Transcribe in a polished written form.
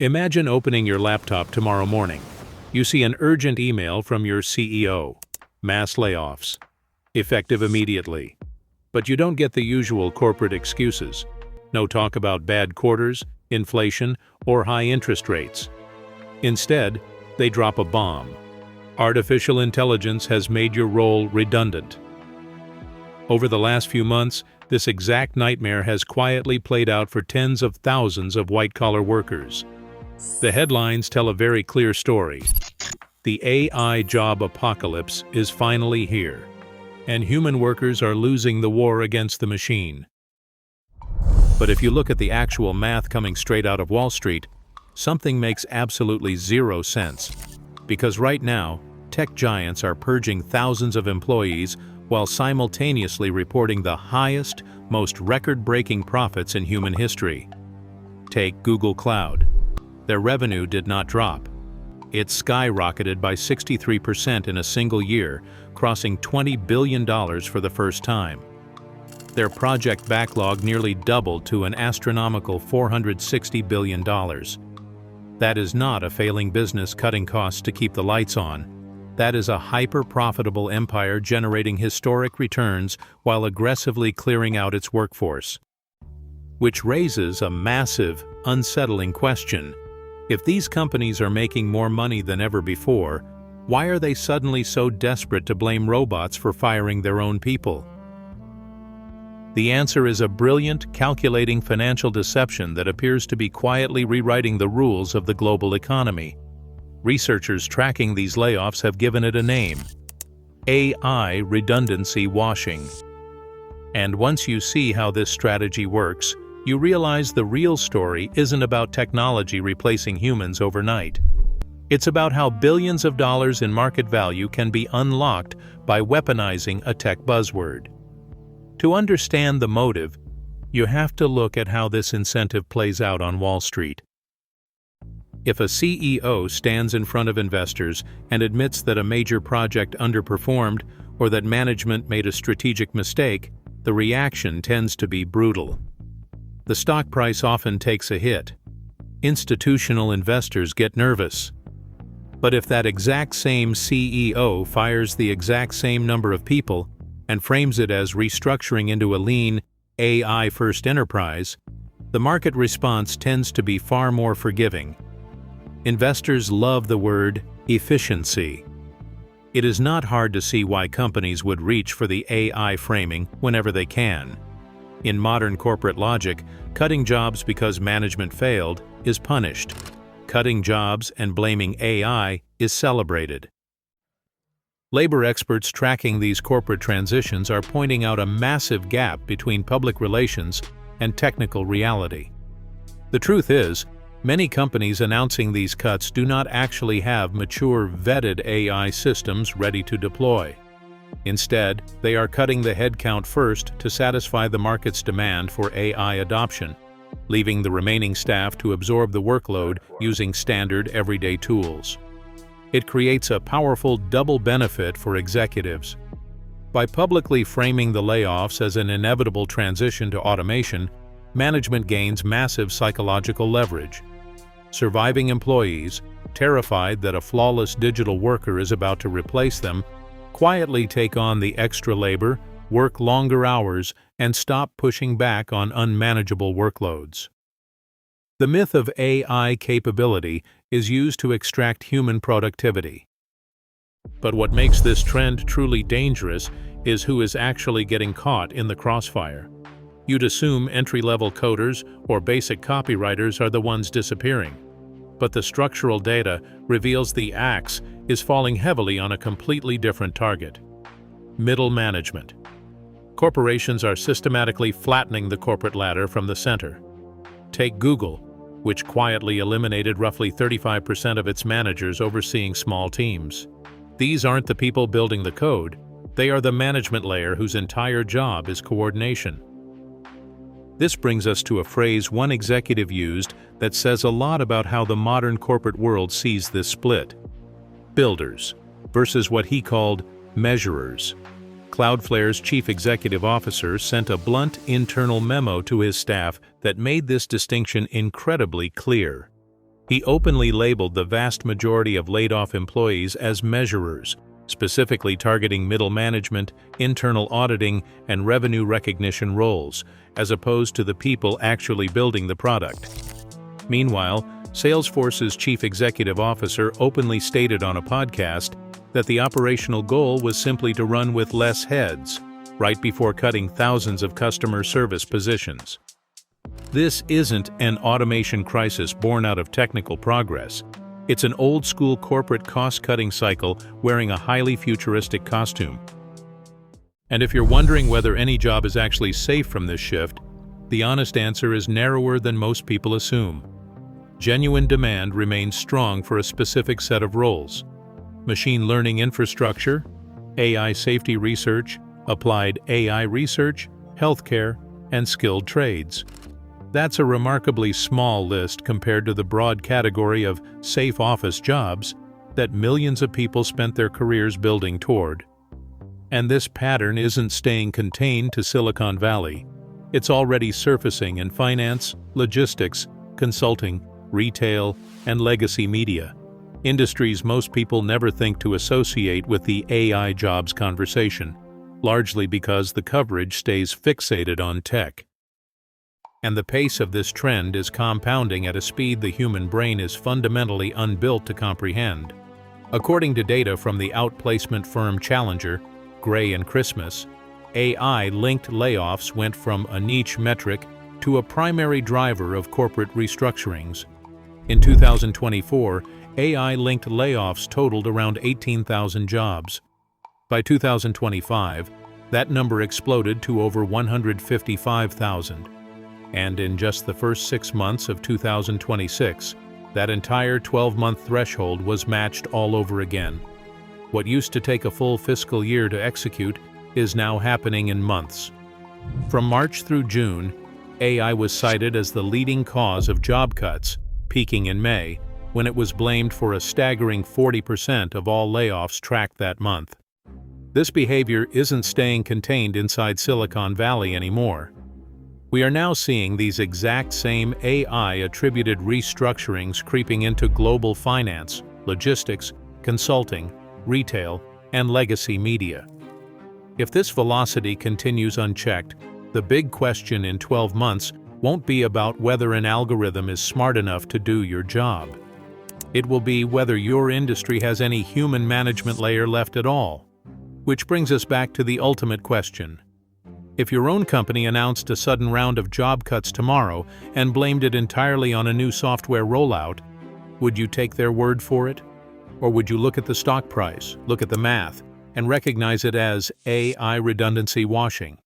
Imagine opening your laptop tomorrow morning. You see an urgent email from your CEO. Mass layoffs. Effective immediately. But you don't get the usual corporate excuses. No talk about bad quarters, inflation, or high interest rates. Instead, they drop a bomb. Artificial intelligence has made your role redundant. Over the last few months, this exact nightmare has quietly played out for tens of thousands of white-collar workers. The headlines tell a very clear story. The AI job apocalypse is finally here, and human workers are losing the war against the machine. But if you look at the actual math coming straight out of Wall Street, something makes absolutely zero sense. Because right now, tech giants are purging thousands of employees while simultaneously reporting the highest, most record-breaking profits in human history. Take Google Cloud. Their revenue did not drop. It skyrocketed by 63% in a single year, crossing $20 billion for the first time. Their project backlog nearly doubled to an astronomical $460 billion. That is not a failing business cutting costs to keep the lights on. That is a hyper-profitable empire generating historic returns while aggressively clearing out its workforce. Which raises a massive, unsettling question. If these companies are making more money than ever before, why are they suddenly so desperate to blame robots for firing their own people? The answer is a brilliant, calculating financial deception that appears to be quietly rewriting the rules of the global economy. Researchers tracking these layoffs have given it a name: AI redundancy washing. And once you see how this strategy works, you realize the real story isn't about technology replacing humans overnight. It's about how billions of dollars in market value can be unlocked by weaponizing a tech buzzword. To understand the motive, you have to look at how this incentive plays out on Wall Street. If a CEO stands in front of investors and admits that a major project underperformed or that management made a strategic mistake, the reaction tends to be brutal. The stock price often takes a hit. Institutional investors get nervous. But if that exact same CEO fires the exact same number of people and frames it as restructuring into a lean, AI-first enterprise, the market response tends to be far more forgiving. Investors love the word efficiency. It is not hard to see why companies would reach for the AI framing whenever they can. In modern corporate logic, cutting jobs because management failed is punished. Cutting jobs and blaming AI is celebrated. Labor experts tracking these corporate transitions are pointing out a massive gap between public relations and technical reality. The truth is, many companies announcing these cuts do not actually have mature, vetted AI systems ready to deploy. Instead, they are cutting the headcount first to satisfy the market's demand for AI adoption, leaving the remaining staff to absorb the workload using standard everyday tools. It creates a powerful double benefit for executives. By publicly framing the layoffs as an inevitable transition to automation, management gains massive psychological leverage. Surviving employees, terrified that a flawless digital worker is about to replace them, quietly take on the extra labor, work longer hours, and stop pushing back on unmanageable workloads. The myth of AI capability is used to extract human productivity. But what makes this trend truly dangerous is who is actually getting caught in the crossfire. You'd assume entry-level coders or basic copywriters are the ones disappearing. But the structural data reveals the axe is falling heavily on a completely different target: middle management. Corporations are systematically flattening the corporate ladder from the center. Take Google, which quietly eliminated roughly 35% of its managers overseeing small teams. These aren't the people building the code, they are the management layer whose entire job is coordination. This brings us to a phrase one executive used that says a lot about how the modern corporate world sees this split: builders versus what he called measurers. Cloudflare's chief executive officer sent a blunt internal memo to his staff that made this distinction incredibly clear. He openly labeled the vast majority of laid-off employees as measurers, specifically targeting middle management, internal auditing, and revenue recognition roles, as opposed to the people actually building the product. Meanwhile, Salesforce's chief executive officer openly stated on a podcast that the operational goal was simply to run with less heads, right before cutting thousands of customer service positions. This isn't an automation crisis born out of technical progress. It's an old-school corporate cost-cutting cycle wearing a highly futuristic costume. And if you're wondering whether any job is actually safe from this shift, the honest answer is narrower than most people assume. Genuine demand remains strong for a specific set of roles: machine learning infrastructure, AI safety research, applied AI research, healthcare, and skilled trades. That's a remarkably small list compared to the broad category of safe office jobs that millions of people spent their careers building toward. And this pattern isn't staying contained to Silicon Valley. It's already surfacing in finance, logistics, consulting, retail, and legacy media, industries most people never think to associate with the AI jobs conversation, largely because the coverage stays fixated on tech. And the pace of this trend is compounding at a speed the human brain is fundamentally unbuilt to comprehend. According to data from the outplacement firm Challenger, Gray & Christmas, AI-linked layoffs went from a niche metric to a primary driver of corporate restructurings. In 2024, AI-linked layoffs totaled around 18,000 jobs. By 2025, that number exploded to over 155,000. And in just the first 6 months of 2026, that entire 12-month threshold was matched all over again. What used to take a full fiscal year to execute is now happening in months. From March through June, AI was cited as the leading cause of job cuts, peaking in May, when it was blamed for a staggering 40% of all layoffs tracked that month. This behavior isn't staying contained inside Silicon Valley anymore. We are now seeing these exact same AI-attributed restructurings creeping into global finance, logistics, consulting, retail, and legacy media. If this velocity continues unchecked, the big question in 12 months won't be about whether an algorithm is smart enough to do your job. It will be whether your industry has any human management layer left at all. Which brings us back to the ultimate question. If your own company announced a sudden round of job cuts tomorrow and blamed it entirely on a new software rollout, would you take their word for it? Or would you look at the stock price, look at the math, and recognize it as AI redundancy washing?